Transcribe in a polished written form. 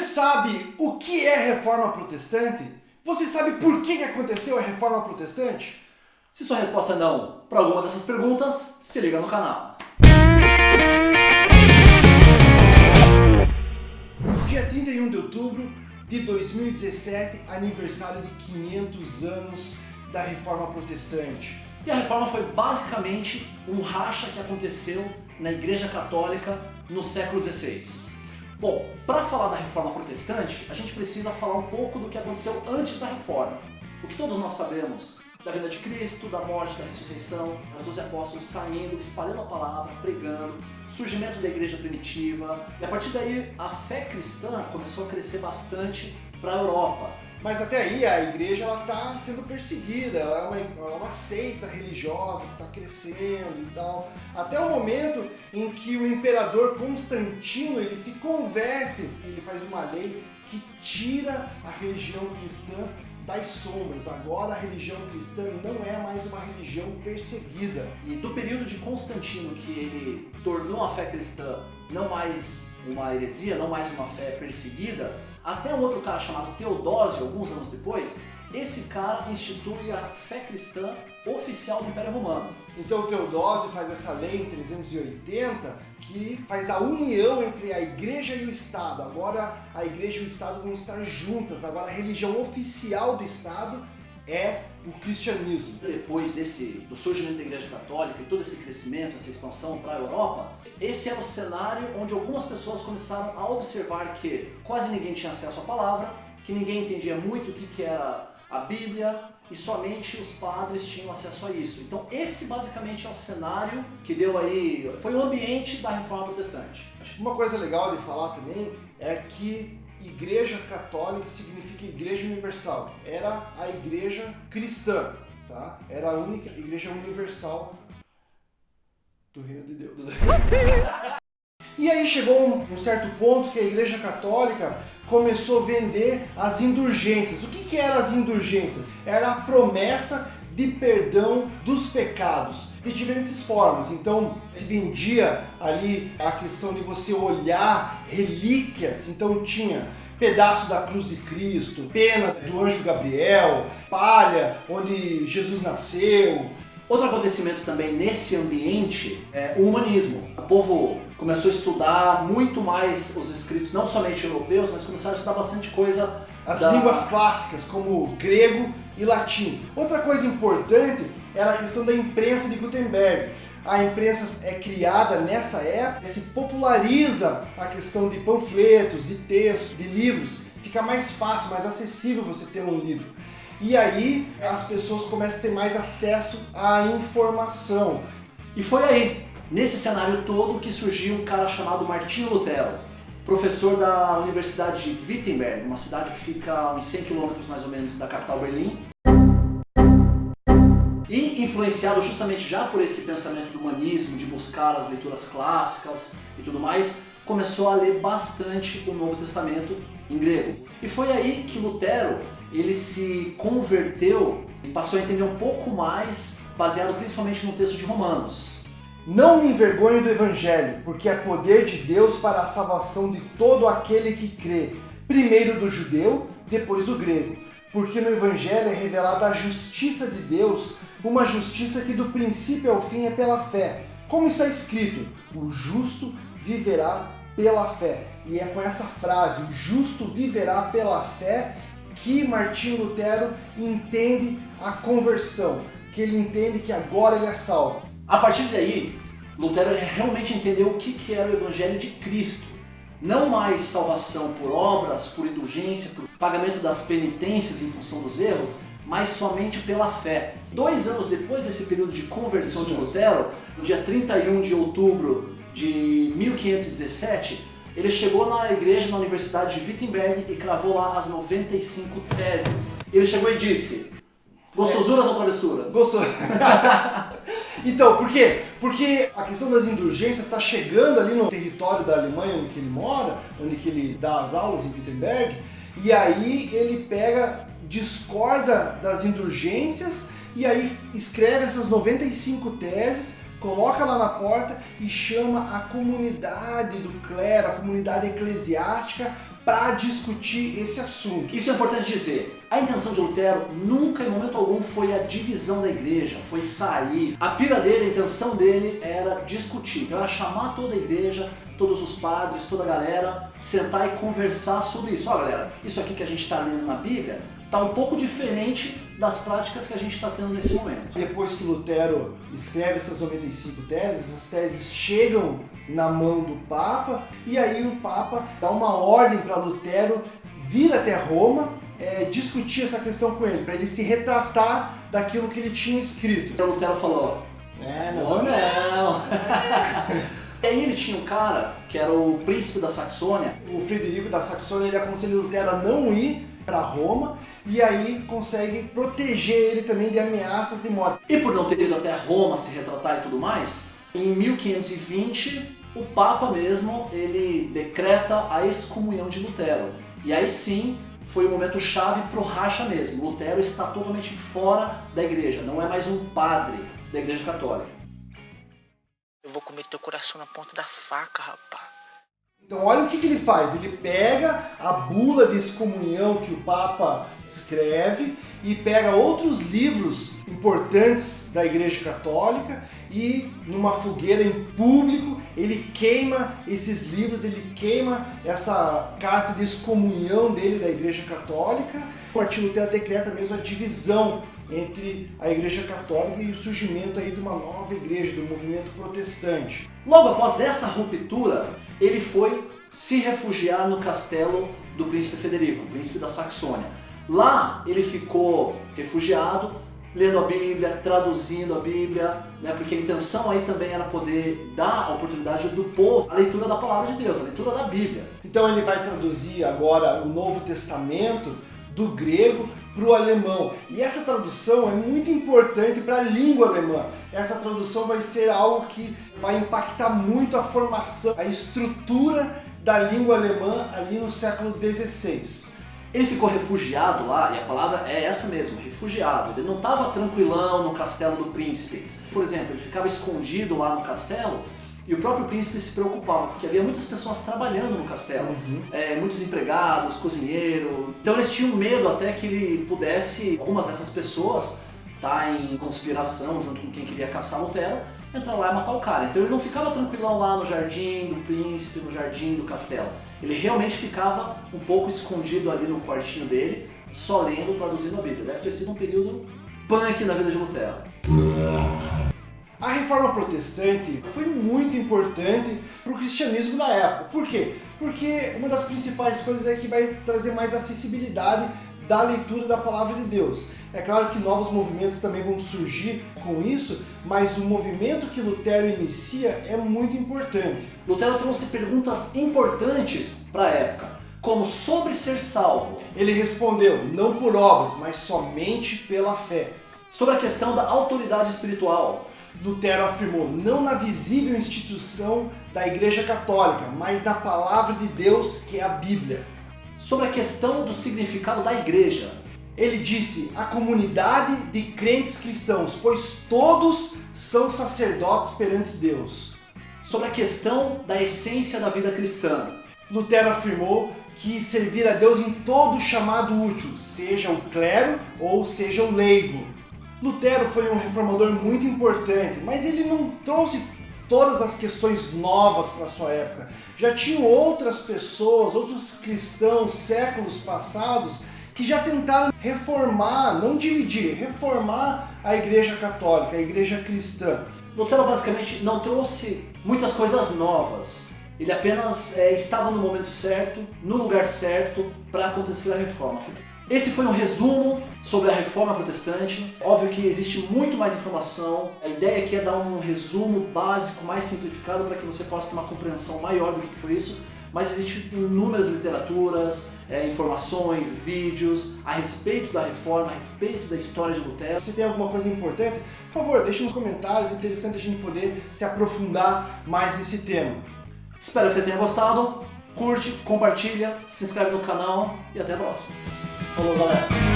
sabe o que é reforma protestante? Você sabe por que aconteceu a reforma protestante? Se sua resposta é não para alguma dessas perguntas, se liga no canal. Dia 31 de outubro de 2017, aniversário de 500 anos da Reforma Protestante. E a reforma foi basicamente um racha que aconteceu na Igreja Católica no século XVI. Bom, para falar da Reforma Protestante, a gente precisa falar um pouco do que aconteceu antes da Reforma. O que todos nós sabemos da vinda de Cristo, da morte, da ressurreição, os 12 apóstolos saindo, espalhando a palavra, pregando, surgimento da igreja primitiva, e a partir daí a fé cristã começou a crescer bastante para a Europa. Mas até aí a igreja está sendo perseguida, ela é uma seita religiosa que está crescendo e tal. Até o momento em que o imperador Constantino ele se converte, ele faz uma lei que tira a religião cristã das sombras. Agora a religião cristã não é mais uma religião perseguida. E do período de Constantino, que ele tornou a fé cristã não mais uma heresia, não mais uma fé perseguida, até um outro cara chamado Teodósio, alguns anos depois, esse cara institui a fé cristã oficial do Império Romano. Então o Teodósio faz essa lei em 380 que faz a união entre a igreja e o Estado. Agora a igreja e o Estado vão estar juntas. Agora a religião oficial do Estado é o cristianismo. Depois do surgimento da Igreja Católica e todo esse crescimento, essa expansão para a Europa, esse era o cenário onde algumas pessoas começaram a observar que quase ninguém tinha acesso à palavra, que ninguém entendia muito o que era a Bíblia e somente os padres tinham acesso a isso. Então esse basicamente é o cenário que deu aí, foi o ambiente da Reforma Protestante. Uma coisa legal de falar também é que Igreja Católica significa Igreja Universal. Era a Igreja cristã, tá? Era a única Igreja Universal do Reino de Deus. E aí chegou um certo ponto que a Igreja Católica começou a vender as indulgências. O que eram as indulgências? Era a promessa de perdão dos pecados de diferentes formas. Então se vendia ali a questão de você olhar relíquias. Então tinha pedaço da cruz de Cristo, pena do anjo Gabriel, palha onde Jesus nasceu. Outro acontecimento também nesse ambiente é o humanismo. O povo começou a estudar muito mais os escritos, não somente europeus, mas começaram a estudar bastante coisa as línguas clássicas, como grego e latim. Outra coisa importante era a questão da imprensa de Gutenberg. A imprensa é criada nessa época, se populariza a questão de panfletos, de textos, de livros. Fica mais fácil, mais acessível você ter um livro. E aí as pessoas começam a ter mais acesso à informação. E foi aí, nesse cenário todo, que surgiu um cara chamado Martinho Lutero, professor da Universidade de Wittenberg, uma cidade que fica a uns 100 km mais ou menos da capital Berlim. E influenciado justamente já por esse pensamento do humanismo, de buscar as leituras clássicas e tudo mais, começou a ler bastante o Novo Testamento em grego. E foi aí que Lutero ele se converteu e passou a entender um pouco mais, baseado principalmente no texto de Romanos. Não me envergonhe do Evangelho, porque é poder de Deus para a salvação de todo aquele que crê, primeiro do judeu, depois do grego. Porque no Evangelho é revelada a justiça de Deus, uma justiça que do princípio ao fim é pela fé. Como está escrito, o justo viverá pela fé. E é com essa frase, o justo viverá pela fé, que Martinho Lutero entende a conversão, que ele entende que agora ele é salvo. A partir daí, Lutero realmente entendeu o que era o Evangelho de Cristo. Não mais salvação por obras, por indulgência, por pagamento das penitências em função dos erros, mas somente pela fé. 2 anos depois desse período de conversão de Lutero, no dia 31 de outubro de 1517, ele chegou na igreja, na Universidade de Wittenberg e cravou lá as 95 teses. Ele chegou e disse: gostosuras ou travessuras? Então, por quê? Porque a questão das indulgências está chegando ali no território da Alemanha, onde que ele mora, onde que ele dá as aulas em Wittenberg, e aí ele discorda das indulgências e aí escreve essas 95 teses, coloca lá na porta e chama a comunidade do clero, a comunidade eclesiástica para discutir esse assunto. Isso é importante dizer. A intenção de Lutero nunca, em momento algum, foi a divisão da igreja, foi sair. A pira dele, a intenção dele era discutir. Então era chamar toda a igreja, todos os padres, toda a galera, sentar e conversar sobre isso. Ó, galera, isso aqui que a gente está lendo na Bíblia está um pouco diferente das práticas que a gente está tendo nesse momento. Depois que Lutero escreve essas 95 teses, essas teses chegam na mão do Papa, e aí o Papa dá uma ordem para Lutero vir até Roma, discutir essa questão com ele, para ele se retratar daquilo que ele tinha escrito. Então Lutero falou, não. E aí ele tinha um cara, que era o príncipe da Saxônia. O Frederico da Saxônia, ele aconselha Lutero a não ir para Roma, e aí consegue proteger ele também de ameaças de morte. E por não ter ido até Roma se retratar e tudo mais, em 1520 o Papa mesmo, ele decreta a excomunhão de Lutero. E aí sim, foi o momento chave pro racha mesmo. Lutero está totalmente fora da igreja, não é mais um padre da igreja católica. Eu vou comer teu coração na ponta da faca, rapaz. Então olha o que ele faz, ele pega a bula de excomunhão que o Papa escreve e pega outros livros importantes da Igreja Católica e numa fogueira em público ele queima esses livros, ele queima essa carta de excomunhão dele da Igreja Católica. Martim Lutero decreta mesmo a divisão entre a Igreja Católica e o surgimento aí de uma nova igreja, do movimento protestante. Logo após essa ruptura, ele foi se refugiar no castelo do príncipe Federico, príncipe da Saxônia. Lá ele ficou refugiado, lendo a Bíblia, traduzindo a Bíblia, né, porque a intenção aí também era poder dar a oportunidade do povo à leitura da palavra de Deus, a leitura da Bíblia. Então ele vai traduzir agora o Novo Testamento do grego para o alemão. E essa tradução é muito importante para a língua alemã. Essa tradução vai ser algo que vai impactar muito a formação, a estrutura da língua alemã ali no século XVI. Ele ficou refugiado lá, e a palavra é essa mesmo, refugiado. Ele não estava tranquilão no castelo do príncipe. Por exemplo, ele ficava escondido lá no castelo e o próprio príncipe se preocupava, porque havia muitas pessoas trabalhando no castelo, muitos empregados, cozinheiro. Então eles tinham medo até que ele pudesse, algumas dessas pessoas, tá em conspiração junto com quem queria caçar Lutero, entrar lá e matar o cara. Então ele não ficava tranquilão lá no jardim do príncipe, no jardim do castelo. Ele realmente ficava um pouco escondido ali no quartinho dele, só lendo, traduzindo a Bíblia. Deve ter sido um período punk na vida de Lutero. A Reforma Protestante foi muito importante para o cristianismo da época. Por quê? Porque uma das principais coisas é que vai trazer mais acessibilidade da leitura da Palavra de Deus. É claro que novos movimentos também vão surgir com isso, mas o movimento que Lutero inicia é muito importante. Lutero trouxe perguntas importantes para a época, como sobre ser salvo. Ele respondeu, não por obras, mas somente pela fé. Sobre a questão da autoridade espiritual. Lutero afirmou, não na visível instituição da Igreja Católica, mas na Palavra de Deus, que é a Bíblia. Sobre a questão do significado da igreja. Ele disse, a comunidade de crentes cristãos, pois todos são sacerdotes perante Deus. Sobre a questão da essência da vida cristã. Lutero afirmou que servir a Deus em todo chamado útil, seja o clero ou seja o leigo. Lutero foi um reformador muito importante, mas ele não trouxe todas as questões novas para a sua época. Já tinham outras pessoas, outros cristãos, séculos passados, que já tentaram reformar, não dividir, reformar a Igreja Católica, a Igreja Cristã. Lutero basicamente não trouxe muitas coisas novas. Ele apenas estava no momento certo, no lugar certo, para acontecer a reforma. Esse foi um resumo sobre a Reforma Protestante. Óbvio que existe muito mais informação. A ideia aqui é dar um resumo básico, mais simplificado, para que você possa ter uma compreensão maior do que foi isso. Mas existem inúmeras literaturas, informações, vídeos a respeito da Reforma, a respeito da história de Lutero. Se tem alguma coisa importante, por favor, deixe nos comentários. É interessante a gente poder se aprofundar mais nesse tema. Espero que você tenha gostado. Curte, compartilha, se inscreve no canal e até a próxima. Falou, galera!